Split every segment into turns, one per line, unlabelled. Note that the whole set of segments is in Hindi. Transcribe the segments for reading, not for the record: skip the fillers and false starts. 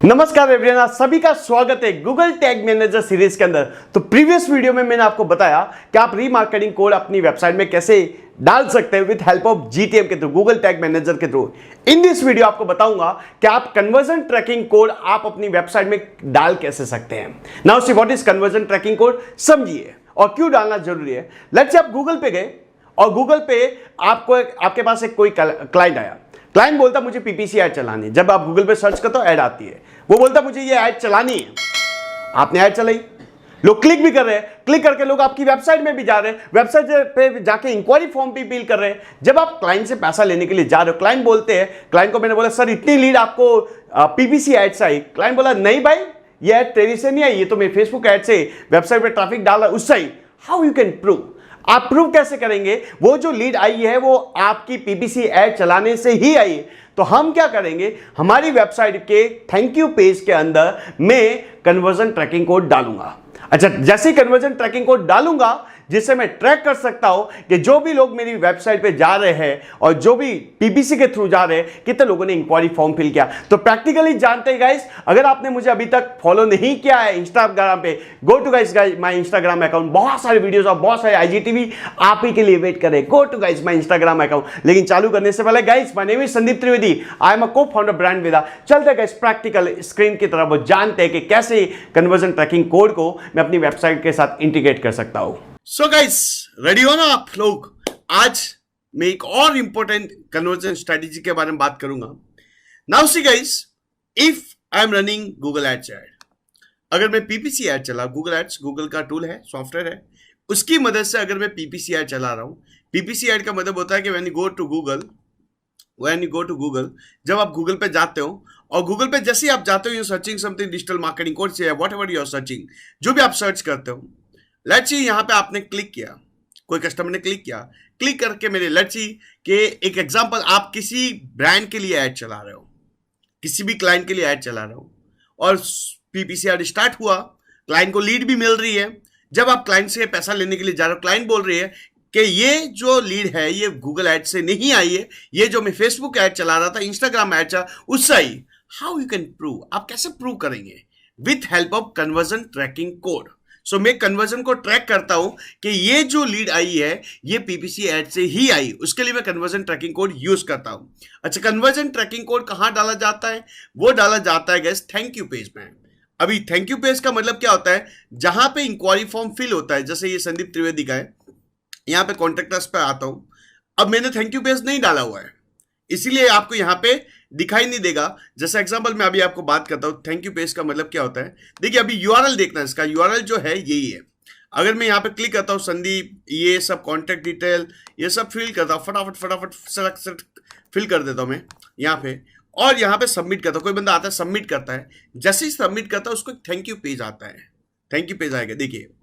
नमस्कार एवरीवन, आप सभी का स्वागत है गूगल टैग मैनेजर सीरीज के अंदर। तो प्रीवियस वीडियो में मैंने आपको बताया कि आप रीमार्केटिंग कोड अपनी वेबसाइट में कैसे डाल सकते हैं विद हेल्प ऑफ जीटीएम के थ्रू, गूगल टैग मैनेजर के थ्रू। इन दिस वीडियो आपको बताऊंगा कि आप कन्वर्जन ट्रैकिंग कोड आप अपनी वेबसाइट में डाल कैसे सकते हैं। Now see what is conversion tracking code, समझिए और क्यों डालना जरूरी है। लेट्स से आप गूगल पे गए और गूगल पे आपके पास एक कोई क्लाइंट आया। क्लाइंट बोलता मुझे पीपीसी ऐड चलानी है। जब आप गूगल पे सर्च करते हो ऐड आती है, वो बोलता मुझे ये ऐड चलानी है। आपने ऐड चलाई, लोग क्लिक भी कर रहे हैं, क्लिक करके लोग आपकी वेबसाइट में भी जा रहे हैं, वेबसाइट पे जाके इंक्वायरी फॉर्म भी फिल कर रहे हैं। जब आप क्लाइंट से पैसा लेने के लिए जा रहे हो, क्लाइंट बोलते हैं, क्लाइंट को मैंने बोला सर इतनी लीड आपको पीपीसी ऐड से आई। क्लाइंट बोला नहीं भाई, ये ऐड तेरी से नहीं आई, ये तो मैं फेसबुक ऐड से वेबसाइट पे ट्रैफिक डाला उससे आई। How you can prove? आप प्रूव कैसे करेंगे? वो जो लीड आई है वो आपकी पीपीसी ऐड चलाने से ही आई। तो हम क्या करेंगे, हमारी वेबसाइट के थैंक यू पेज के अंदर मैं कन्वर्जन ट्रैकिंग कोड डालूंगा। अच्छा, जैसे ही कन्वर्जन ट्रैकिंग कोड डालूंगा जिससे मैं ट्रैक कर सकता हूं कि जो भी लोग मेरी वेबसाइट पे जा रहे हैं और जो भी पीपीसी के थ्रू जा रहे हैं, कितने लोगों ने इंक्वायरी फॉर्म फिल किया। तो प्रैक्टिकली जानते हैं गाइस, अगर आपने मुझे अभी तक फॉलो नहीं किया है इंस्टाग्राम पे, go to guys my Instagram account. बहुत सारे वीडियोस और बहुत सारे आईजीटीवी आप ही के लिए वेट कर रहे हैं। Go to guys my Instagram account. लेकिन चालू करने से पहले guys, my name is Sandeep Trivedi, I am a co founder brand वेदा। चलते गाइस प्रैक्टिकल स्क्रीन की तरफ, जानते हैं कि कैसे कन्वर्जन ट्रैकिंग कोड को मैं अपनी वेबसाइट के साथ इंटीग्रेट कर सकता हूं। सो गाइस, रेडी हो ना आप लोग? आज मैं एक और इंपॉर्टेंट कन्वर्जन स्ट्रेटेजी के बारे में बात करूंगा। Now see guys, if I am running Google Ads ad, अगर मैं पीपीसी ऐड चला, गूगल एड्स गूगल का टूल है, सॉफ्टवेयर है, उसकी मदद से अगर मैं पीपीसी ऐड चला रहा हूं। पीपीसी ऐड का मतलब होता है कि when you go to Google, जब आप गूगल पे जाते हो और गूगल पे जैसे ही आप जाते हो, you searching something digital marketing course या व्हाटएवर यू आर सर्चिंग, जो भी आप सर्च करते हो। लेट्स सी यहां पे आपने क्लिक किया, कोई कस्टमर ने क्लिक किया, क्लिक करके मेरे लेट्स सी के एक एग्जांपल, आप किसी ब्रांड के लिए ऐड चला रहे हो, किसी भी क्लाइंट के लिए ऐड चला रहे हो और पीपीसी ऐड स्टार्ट हुआ, क्लाइंट को लीड भी मिल रही है। जब आप क्लाइंट से पैसा लेने के लिए जा रहे हो, क्लाइंट बोल रही है कि ये जो लीड है ये गूगल ऐड से नहीं आई है, ये जो मैं फेसबुक ऐड चला रहा था, इंस्टाग्राम ऐड चला, उससे आई। How you can prove? आप कैसे प्रूव करेंगे? With help of conversion tracking code. So मैं कन्वर्जन को ट्रैक करता हूं कि ये जो लीड आई है ये पीपीसी ऐड से ही आई, उसके लिए मैं कन्वर्जन ट्रैकिंग कोड यूज करता हूं। अच्छा, कन्वर्जन ट्रैकिंग कोड कहां डाला जाता है? वो डाला जाता है गाइस थैंक यू पेज में। अभी थैंक यू पेज का मतलब क्या होता है? जहां पे इंक्वायरी फॉर्म फिल होता है, जैसे ये संदीप त्रिवेदी का है, यहां पे कॉन्टेक्ट अस पे आता हूं। अब मैंने थैंक यू पेज नहीं डाला हुआ है, इसीलिए आपको यहां पे दिखाई नहीं देगा। जैसे एग्जांपल मैं अभी आपको बात करता हूं, थैंक यू पेज का मतलब क्या होता है। देखिए अभी यूआरएल देखना है, इसका यूआरएल जो है यही है। अगर मैं यहां पे क्लिक करता हूं, संदीप, ये सब कॉन्टेक्ट डिटेल ये सब फिल करता हूं, फटाफट सड़क फिल कर देता हूं मैं यहां पे, और यहां पे सबमिट करता हूं। कोई बंदा आता है, सबमिट करता है, जैसे ही सबमिट करता है उसको एक थैंक यू पेज आता है। थैंक यू पेज आएगा, देखिए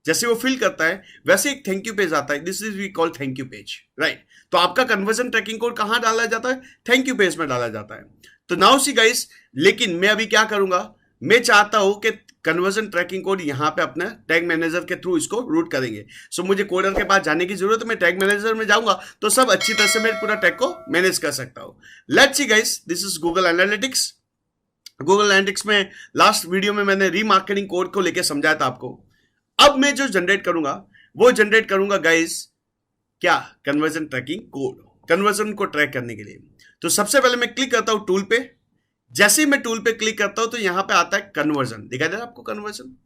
जैसे वो फिल करता है वैसे एक थैंक यू पेज आता है। This is we call thank you page, right? तो आपका कन्वर्जन ट्रैकिंग कोड कहां डाला जाता है? थैंक यू पेज में डाला जाता है। तो नाउ सी गाइस, लेकिन मैं अभी क्या करूंगा, मैं चाहता हूं कि कन्वर्जन ट्रैकिंग कोड यहां पे अपना टैग मैनेजर के थ्रू इसको रूट करेंगे। सो मुझे कोडर के पास जाने की जरूरत है, मैं टैग मैनेजर में जाऊंगा तो सब अच्छी तरह से मैं पूरा टैग को मैनेज कर सकता हूं। Let's see guys, this is Google analytics. Google analytics में लास्ट वीडियो में मैंने रीमार्केटिंग कोड को लेकर समझाया था आपको। अब मैं जो जनरेट करूंगा वो जनरेट करूंगा गाइस क्या? कन्वर्जन ट्रैकिंग कोड, कन्वर्जन को ट्रैक करने के लिए। तो सबसे पहले मैं क्लिक करता हूं टूल पे। जैसे ही मैं टूल पे क्लिक करता हूं तो यहां पे आता है कन्वर्जन, दिखाई दे रहा है आपको कन्वर्जन?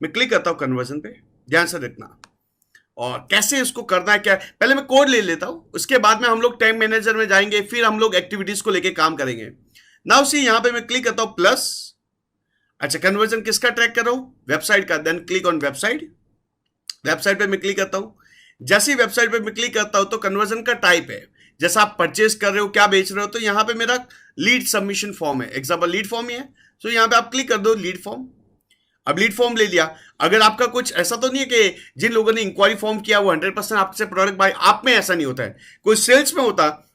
मैं क्लिक करता हूं कन्वर्जन पे, ध्यान से देखना। और कैसे इसको करना है क्या, पहले मैं कोड ले लेता हूं, उसके बाद में हम लोग टैग मैनेजर में जाएंगे, फिर हम लोग एक्टिविटीज को लेकर काम करेंगे। नाउ सी यहां पे मैं क्लिक करता हूं प्लस। अच्छा, कन्वर्जन किसका ट्रैक कर रहा हूं? वेबसाइट का। Then click on website. Website पे मैं क्लिक करता हूं। जैसे ही वेबसाइट पे मैं क्लिक करता हूं तो कन्वर्जन का टाइप है, जैसा आप परचेज कर रहे हो, क्या बेच रहे हो। तो यहां पे मेरा लीड सबमिशन फॉर्म है, एग्जांपल लीड फॉर्म ही है। तो यहां पे आप क्लिक कर दो लीड फॉर्म। अब लीड फॉर्म ले लिया। अगर आपका कुछ ऐसा तो नहीं है कि जिन लोगों ने इंक्वायरी फॉर्म किया वो 100% आपसे प्रोडक्ट बाय, आप में ऐसा नहीं होता है, कोई सेल्स में होता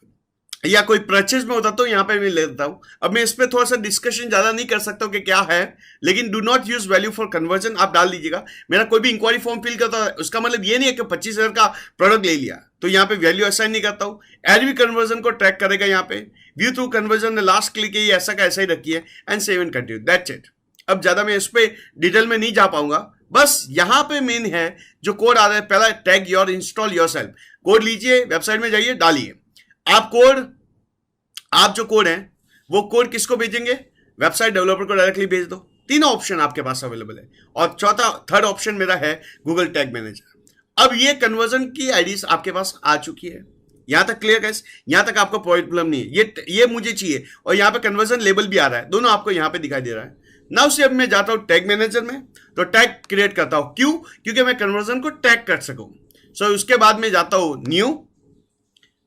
या कोई परचेज में होता तो यहां पे मैं ले लेता हूं। अब मैं इस पे थोड़ा सा डिस्कशन ज्यादा नहीं कर सकता हूं कि क्या है, लेकिन do not use value for conversion आप डाल दीजिएगा। मेरा कोई भी इंक्वायरी फॉर्म फिल करता है उसका मतलब ये नहीं है कि 25,000 का प्रोडक्ट ले लिया, तो यहां पे वैल्यू असाइन नहीं करता हूं, एड भी कन्वर्जन को ट्रैक करेगा। यहां पे व्यू थ्रू कन्वर्जन ने लास्ट क्लिक की ऐसा का ऐसा ही रखी है and save and continue, that's it. अब ज्यादा मैं इस पे डिटेल में नहीं जा पाऊंगा, बस यहां पे मेन है जो कोड आ रहा है, पहला tag your install yourself. Code लीजिए, वेबसाइट में जाइए, डालिए। आप जो कोड है वो कोड किसको भेजेंगे? वेबसाइट डेवलपर को डायरेक्टली भेज दो। तीनों ऑप्शन आपके पास अवेलेबल है। और थर्ड ऑप्शन मेरा है गूगल टैग मैनेजर। अब ये कन्वर्जन की आईडीज आपके पास आ चुकी है। यहां तक क्लियर गाइस? यहां तक आपको प्रॉब्लम नहीं है, ये मुझे चाहिए। और यहां पे कन्वर्जन लेबल भी आ रहा है, दोनों आपको यहां पे दिखाई दे रहा है। नाउ से अब मैं जाता हूं टैग मैनेजर में, तो टैग क्रिएट करता हूं। क्यों? क्योंकि मैं कन्वर्जन को टैग कर सकूं। सो उसके बाद में जाता हूं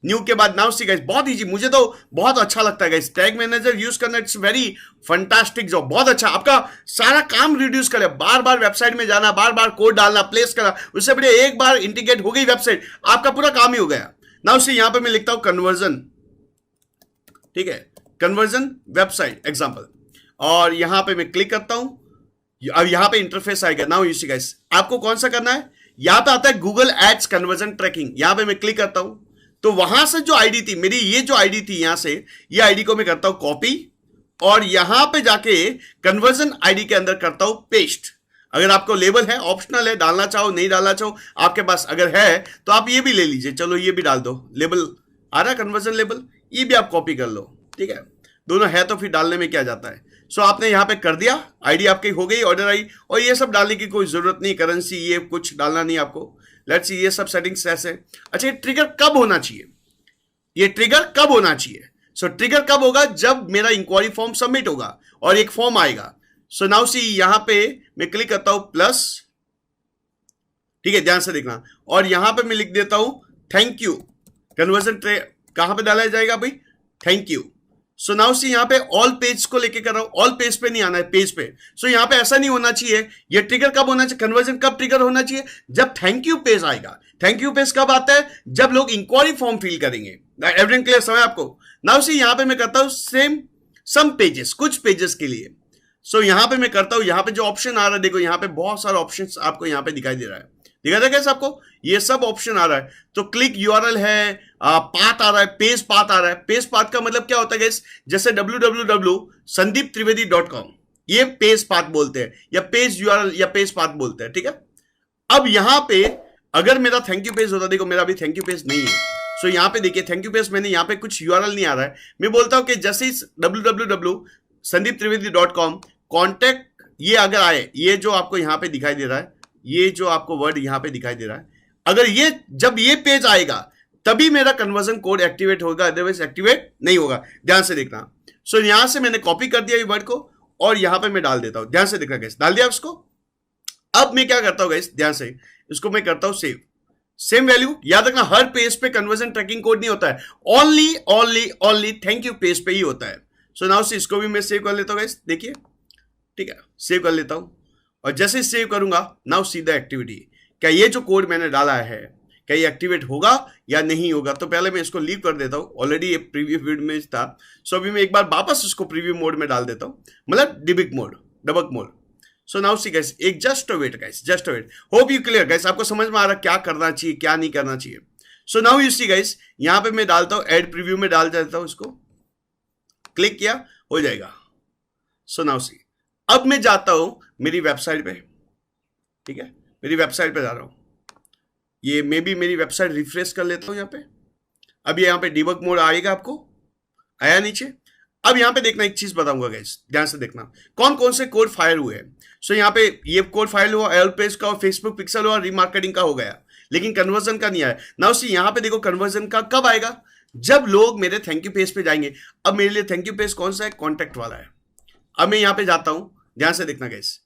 न्यू के बाद नाउ सी गाइस, बहुत इजी, मुझे तो बहुत अच्छा लगता है गाइस टैग मैनेजर यूज करना। इट्स वेरी फंटास्टिक जॉब, बहुत अच्छा। आपका सारा काम रिड्यूस करे, बार बार वेबसाइट में जाना, बार बार कोड डालना, प्लेस करना, उससे बड़े एक बार इंटीग्रेट हो गई वेबसाइट, आपका पूरा काम ही हो गया। नाउ सी यहां पे मैं लिखता हूं कन्वर्जन, ठीक है, कन्वर्जन वेबसाइट एग्जांपल, और यहां पे मैं क्लिक करता हूं। अब यहां पे इंटरफेस आएगा। नाउ यू सी गाइस, आपको कौन सा करना है? यहां पे आता है गूगल एड्स कन्वर्जन ट्रैकिंग, यहां पे मैं क्लिक करता हूं। तो वहां से जो आईडी थी मेरी, ये जो आईडी थी यहां से, ये आईडी को मैं करता हूं कॉपी, और यहां पे जाके कन्वर्जन आईडी के अंदर करता हूं पेस्ट। अगर आपको लेबल है, ऑप्शनल है, डालना चाहो नहीं डालना चाहो आपके पास, अगर है तो आप ये भी ले लीजिए, चलो ये भी डाल दो। लेबल आ रहा है कन्वर्जन लेबल, ये भी आप कॉपी कर लो, ठीक है, दोनों है तो फिर डालने में क्या जाता है। सो आपने यहां पे कर दिया, आईडी आपकी हो गई, ऑर्डर आई, और ये सब डालने की कोई जरूरत नहीं, करेंसी ये कुछ डालना नहीं आपको। लेट्स सी ये सब सेटिंग्स ऐसे। अच्छा, ये ट्रिगर कब होना चाहिए? ये ट्रिगर कब होना चाहिए? सो ट्रिगर कब होगा? जब मेरा इंक्वायरी फॉर्म सबमिट होगा और एक फॉर्म आएगा। सो नाउ सी यहां पे मैं क्लिक करता हूं प्लस, ठीक है, ध्यान से देखना, और यहां पे मैं लिख देता हूं थैंक यू। कन्वर्जन कहां पे डाला जाएगा भाई? Thank you. सो नाउ सी यहां पे ऑल पेज को लेके कर रहा हूं, ऑल पेज पे नहीं आना है, पेज पे। सो यहां पे ऐसा नहीं होना चाहिए। ये ट्रिगर कब होना चाहिए? कन्वर्जन कब ट्रिगर होना चाहिए? जब थैंक यू पेज आएगा। थैंक यू पेज कब आता है? जब लोग इंक्वायरी फॉर्म फिल करेंगे। एवरीथिंग क्लियर समय आपको? नाउ सी यहां पे मैं करता हूं सेम सम पेजेस, कुछ पेजेस के लिए। सो यहां पे मैं करता हूं, यहां पे जो ऑप्शन आ रहा है, देखो यहां पे बहुत सारे ऑप्शन आपको यहां पे दिखाई दे रहा है, दिखा था कैसे आपको? ये सब ऑप्शन आ रहा है। तो क्लिक यूआरएल है, पाथ आ रहा है, पेज पाथ आ रहा है। पेज पाथ का मतलब क्या होता है गाइस? जैसे www.sandeeptrivedi.com, ये पेज पाथ बोलते हैं, या पेज यूआरएल या पेज पाथ बोलते हैं, ठीक है। अब यहां पे अगर मेरा थैंक यू पेज होता, देखो मेरा अभी थैंक यू पेज नहीं है। सो यहां पे देखिए थैंक यू पेज मैंने यहां पे कुछ यूआरएल नहीं आ रहा है। मैं बोलता हूं कि जैसे इस www.sandeeptrivedi.com कॉन्टेक्ट, ये अगर आए, ये जो आपको यहां पे दिखाई दे रहा है, ये जो आपको वर्ड यहां पे दिखाई दे रहा है, अगर ये जब ये पेज आएगा तभी मेरा कन्वर्जन कोड एक्टिवेट होगा, अदरवाइज एक्टिवेट नहीं होगा। ध्यान से देखना। सो यहां से मैंने कॉपी कर दिया ये वर्ड को, और यहां पे मैं डाल देता हूं। ध्यान से देखना गाइस, डाल दिया उसको। अब मैं क्या करता हूं गाइस, ध्यान से, इसको मैं करता हूं सेव। सेम वैल्यू, याद रखना हर पेज पे कन्वर्जन ट्रैकिंग कोड नहीं होता है, ओनली थैंक यू पेज पे ही होता है। सो नाउ से इसको भी मैं सेव कर लेता हूं गाइस, देखिए, ठीक है, सेव कर लेता हूं। और जैसे सेव करूंगा, नाउ सीधा एक्टिविटी, क्या ये जो कोड मैंने डाला है क्या ये एक्टिवेट होगा या नहीं होगा? तो पहले मैं इसको लीव कर देता हूं, ऑलरेडी ये प्रीव्यू मोड में था। सो अभी मैं एक बार वापस इसको प्रीव्यू मोड में डाल देता हूं, मतलब debug mode. So now see guys, एक just wait guys, just wait. Hope you clear guys, आपको समझ में आ रहा क्या करना चाहिए क्या नहीं करना चाहिए। So now you see guys, यहां पे मैं डालता हूं ऐड प्रीव्यू में डाल देता हूं, इसको क्लिक किया, हो जाएगा। सो नाउ सी, अब मैं जाता हूं मेरी वेबसाइट पे, ठीक है, मेरी वेबसाइट पे जा रहा हूं। ये मे भी मेरी वेबसाइट रिफ्रेश कर लेता हूं यहां पे। अब यहां पे डिबग मोड आएगा, आपको आया नीचे। अब यहां पे देखना, एक चीज बताऊंगा गाइस, ध्यान से देखना, कौन कौन से कोड फायर हुए हैं। सो यहां पे ये कोड फायर हुआ एल पेज का, और फेसबुक पिक्सल हुआ, रीमार्केटिंग का हो गया, लेकिन कन्वर्जन का नहीं आया। नाउ सी यहां पे देखो कन्वर्जन का कब आएगा? जब लोग मेरे थैंक यू पेज पे जाएंगे। अब मेरे लिए थैंक यू पेज कौन सा है? कॉन्टैक्ट वाला है। अब मैं यहां पे जाता हूं, ध्यान से देखना गाइस,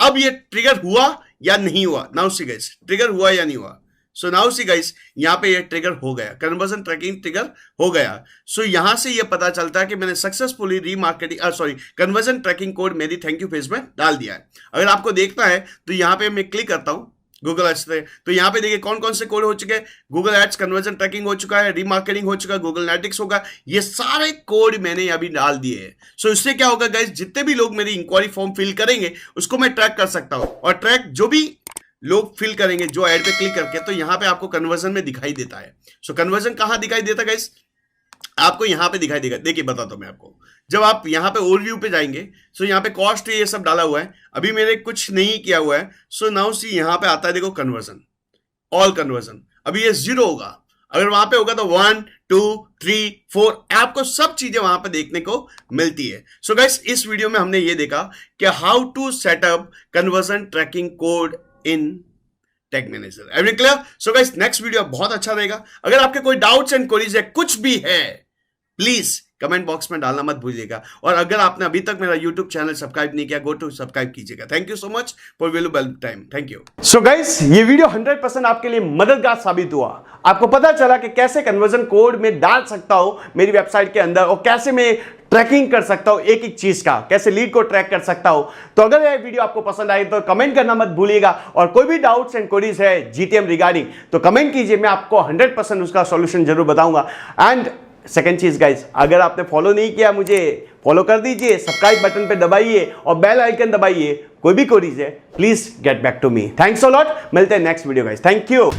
अब ये ट्रिगर हुआ या नहीं हुआ? नाउ सी गाइस, ट्रिगर हुआ या नहीं हुआ? सो नाउ सी गाइस, यहां पे ये ट्रिगर हो गया, कन्वर्जन ट्रैकिंग ट्रिगर हो गया। सो यहां से ये पता चलता है कि मैंने सक्सेसफुली कन्वर्जन ट्रैकिंग कोड मेरी थैंक यू पेज में डाल दिया है। अगर आपको देखना है तो यहां पे मैं क्लिक करता हूं गूगल एड्स पे, तो यहां पे देखिए कौन कौन से कोड हो चुके हैं। गूगल एड्स कन्वर्जन ट्रैकिंग हो चुका है, रीमार्केटिंग हो चुका है, गूगल एनालिटिक्स होगा, ये सारे कोड मैंने अभी डाल दिए हैं। सो इससे क्या होगा गाइस, जितने भी लोग मेरी इंक्वायरी फॉर्म फिल करेंगे उसको मैं ट्रैक कर सकता हूं, और ट्रैक जो भी लोग फिल करेंगे जो ऐड पे क्लिक करके, तो यहां पे आपको कन्वर्जन में दिखाई देता है। सो कन्वर्जन कहां दिखाई देता है गाइस? आपको यहां पे दिखाई देगा। देखिए बताता हूं मैं आपको। जब आप यहां पे ओवरव्यू पे जाएंगे, सो यहां पे कॉस्ट ये सब डाला हुआ है, अभी मैंने कुछ नहीं किया हुआ है। सो नाउ सी यहां पे आता है, देखो कन्वर्जन, ऑल कन्वर्जन। अभी ये 0 होगा, अगर वहां पे होगा तो 1 2 3 4 आपको सब चीजें वहां पे देखने को मिलती है। सो गाइस इस वीडियो में हमने ये देखा कि how to setup conversion tracking code in tag manager. Every clear? So guys next video बहुत अच्छा रहेगा। अगर आपके कोई डाउट्स एंड क्वेरीज है, कुछ भी है, प्लीज कमेंट बॉक्स में डालना मत भूलिएगा। और अगर आपने अभी तक मेरा यूट्यूब चैनल सब्सक्राइब नहीं किया, गो टू सब्सक्राइब कीजिएगा। Thank you so much for valuable time. Thank you. So guys ये वीडियो 100% आपके लिए मददगार साबित हुआ। आपको पता चला कि कैसे कन्वर्जन कोड में डाल सकता हूं मेरी वेबसाइट के अंदर, और कैसे मैं ट्रैकिंग कर सकता हूं एक एक चीज का, कैसे लीड को ट्रैक कर सकता हूं। तो अगर यह वीडियो आपको पसंद आई तो कमेंट करना मत भूलिएगा, और कोई भी डाउट्स एंड क्वेरीज है जीटीएम रिगार्डिंग तो कमेंट कीजिए, मैं आपको 100% उसका सॉल्यूशन जरूर बताऊंगा। एंड सेकंड चीज गाइस, अगर आपने फॉलो नहीं किया मुझे फॉलो कर दीजिए, सब्सक्राइब बटन पे दबाइए और बेल आइकन दबाइए। कोई भी क्वेरीज है please get back to me. Thanks a lot, मिलते हैं next video guys. Thank you.